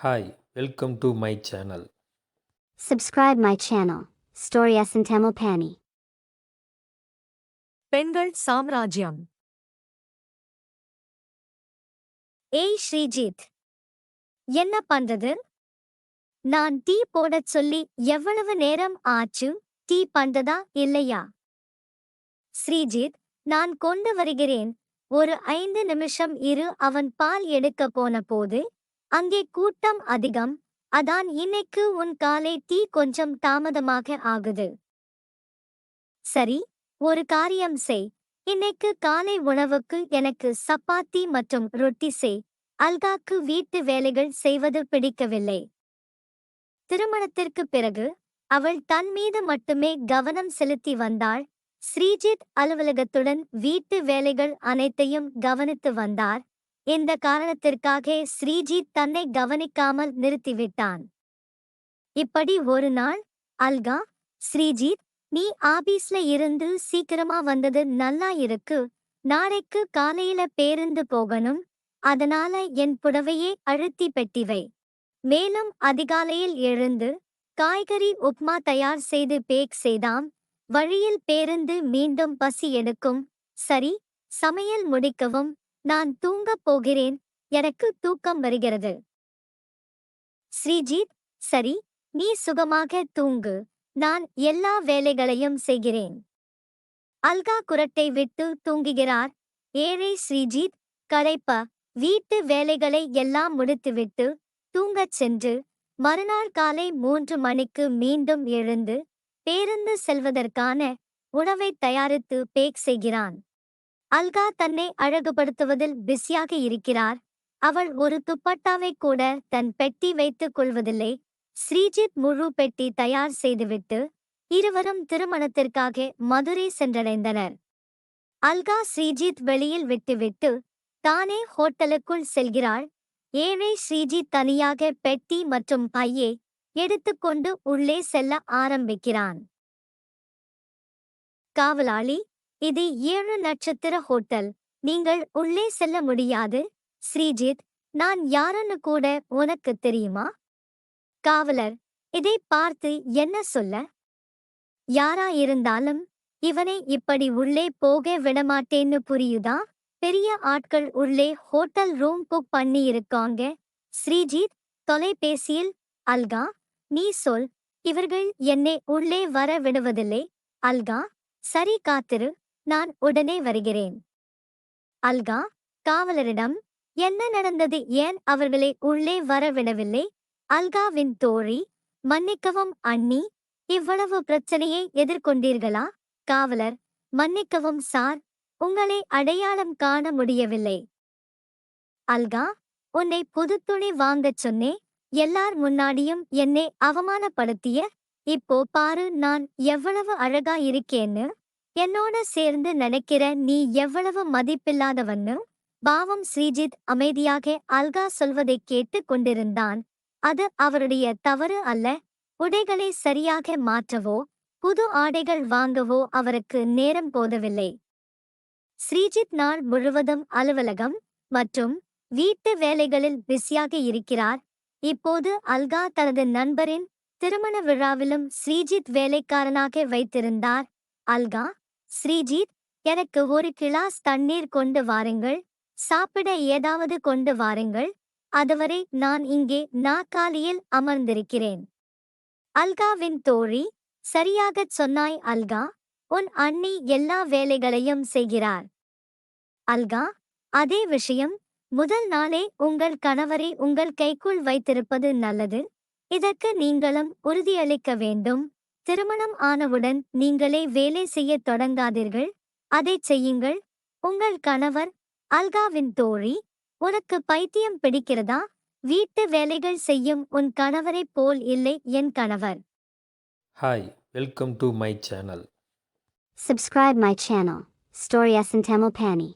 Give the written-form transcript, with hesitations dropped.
Hi, welcome to my channel. Subscribe my channel, Story S in Tamil Pani. பெண்கள் சாம்ராஜ்யம். ஏய் ஸ்ரீஜித், என்ன பண்றது? நான் டீ போடச் சொல்லி எவ்வளவு நேரம் ஆச்சு? டீ பண்றதா இல்லையா? ஸ்ரீஜித், நான் கொண்டு வருகிறேன். ஒரு 5 நிமிஷம் இரு. அவன் பால் எடுக்க போன போது அங்கே கூட்டம் அதிகம். அதான் இன்னைக்கு உன் காலை டீ கொஞ்சம் தாமதமாக ஆகுது. சரி, ஒரு காரியம் செய். இன்னைக்கு காலை உணவுக்கு எனக்கு சப்பாத்தி மற்றும் ரொட்டி செய். அல்காக்கு வீட்டு வேலைகள் செய்வது பிடிக்கவில்லை. திருமணத்திற்கு பிறகு அவள் தன் மீது மட்டுமே கவனம் செலுத்தி வந்தாள். ஸ்ரீஜித் அலுவலகத்துடன் வீட்டு வேலைகள் அனைத்தையும் கவனித்து வந்தார். இந்த காரணத்திற்காக ஸ்ரீஜித் தன்னை கவனிக்காமல் நிறுத்திவிட்டான். இப்படி ஒரு நாள், அல்கா, ஸ்ரீஜித், நீ ஆபீஸ்ல இருந்து சீக்கிரமா வந்தது நல்லா இருக்கு. நாளைக்கு காலையில பேருந்து போகணும். அதனால என் புடவையே அழுத்தி பெட்டிவை. மேலும் அதிகாலையில் எழுந்து காய்கறி உப்மா தயார் செய்து பேக் செய்தாம். வழியில் பேருந்து மீண்டும் பசி எடுக்கும். சரி, சமையல் முடிக்கவும். நான் தூங்கப் போகிறேன். எனக்கு தூக்கம் வருகிறது. ஸ்ரீஜித், சரி, நீ சுகமாக தூங்கு. நான் எல்லா வேலைகளையும் செய்கிறேன். அல்கா குரட்டை விட்டு தூங்குகிறார். ஏழை ஸ்ரீஜித், களைப்ப வீட்டு வேலைகளை எல்லாம் முடித்துவிட்டு தூங்கச் சென்று மறுநாள் காலை 3 மணிக்கு மீண்டும் எழுந்து பேருந்து செல்வதற்கான உணவை தயாரித்து பேக் செய்கிறான். அல்கா தன்னை அழகுபடுத்துவதில் பிஸியாக இருக்கிறார். அவள் ஒரு துப்பட்டாவை கூட தன் பெட்டி வைத்துக் கொள்வதில்லை. ஸ்ரீஜித் முழு பெட்டி தயார் செய்துவிட்டு இருவரும் திருமணத்திற்காக மதுரை சென்றடைந்தனர். அல்கா ஸ்ரீஜித் வெளியில் விட்டுவிட்டு தானே ஹோட்டலுக்குள் செல்கிறாள். ஏழை ஸ்ரீஜித் தனியாக பெட்டி மற்றும் பையை எடுத்துக்கொண்டு உள்ளே செல்ல ஆரம்பிக்கிறான். காவலாளி, இது 7 நட்சத்திர ஹோட்டல். நீங்கள் உள்ளே செல்ல முடியாது. ஸ்ரீஜித், நான் யாருன்னு கூட உனக்கு தெரியுமா? காவலர், இதை பார்த்து என்ன சொல்ல? யாரா இருந்தாலும் இவனை இப்படி உள்ளே போக விடமாட்டேன்னு புரியுதா? பெரிய ஆட்கள் உள்ளே ஹோட்டல் ரூம் புக் பண்ணி இருக்காங்க. ஸ்ரீஜித் தொலைபேசியில், அல்கா, நீ சொல். இவர்கள் என்னை உள்ளே வர விடுவதில்லை. அல்கா, சரி, காத்திரு, நான் உடனே வருகிறேன். அல்கா காவலரிடம், என்ன நடந்தது? ஏன் அவர்களை உள்ளே வரவிடவில்லை? அல்காவின் தோழி, மன்னிக்கவும் அண்ணி, இவ்வளவு பிரச்சனையை எதிர்கொண்டீர்களா? காவலர், மன்னிக்கவும் சார், உங்களை அடையாளம் காண முடியவில்லை. அல்கா, உன்னை புது துணி வாங்கச் சொன்னே, எல்லார் முன்னாடியும் என்னை அவமானப்படுத்திய. இப்போ பாரு நான் எவ்வளவு அழகா இருக்கேன்னு. என்னோட சேர்ந்து நினைக்கிற நீ எவ்வளவு மதிப்பில்லாதவன்னு. பாவம் ஸ்ரீஜித் அமைதியாக அல்கா சொல்வதை கேட்டு கொண்டிருந்தான். அது அவருடைய தவறு அல்ல. உடைகளை சரியாக மாற்றவோ புது ஆடைகள் வாங்கவோ அவருக்கு நேரம் போதவில்லை. ஸ்ரீஜித் நாள் முழுவதும் அலுவலகம் மற்றும் வீட்டு வேலைகளில் பிஸியாக இருக்கிறார். இப்போது அல்கா தனது நண்பரின் திருமண விழாவிலும் ஸ்ரீஜித் வேலைக்காரனாக வைத்திருந்தார். அல்கா, ஸ்ரீஜித், எனக்கு ஒரு கிளாஸ் தண்ணீர் கொண்டு வாருங்கள். சாப்பிட ஏதாவது கொண்டு வாருங்கள். அதுவரை நான் இங்கே நாற்காலியில் அமர்ந்திருக்கிறேன். அல்காவின் தோழி, சரியாகச் சொன்னாய் அல்கா. உன் அண்ணி எல்லா வேலைகளையும் செய்கிறார். அல்கா, அதே விஷயம். முதல் நாளே உங்கள் கணவரை உங்கள் கைக்குள் வைத்திருப்பது நல்லது. இதற்கு நீங்களும் உறுதியளிக்க வேண்டும். திருமணம் ஆனவுடன் நீங்களே வேலை செய்யத் தொடங்காதீர்கள். அதைச் செய்யுங்கள். உங்கள் கணவர். அல்காவின் தோழி, உனக்கு பைத்தியம் பிடிக்கிறதா? வீட்டு வேலைகள் செய்யும் உன் கணவரைப் போல் இல்லை என் கணவர். Hi, welcome to my channel. Subscribe my channel, Story S in Tamil Pani.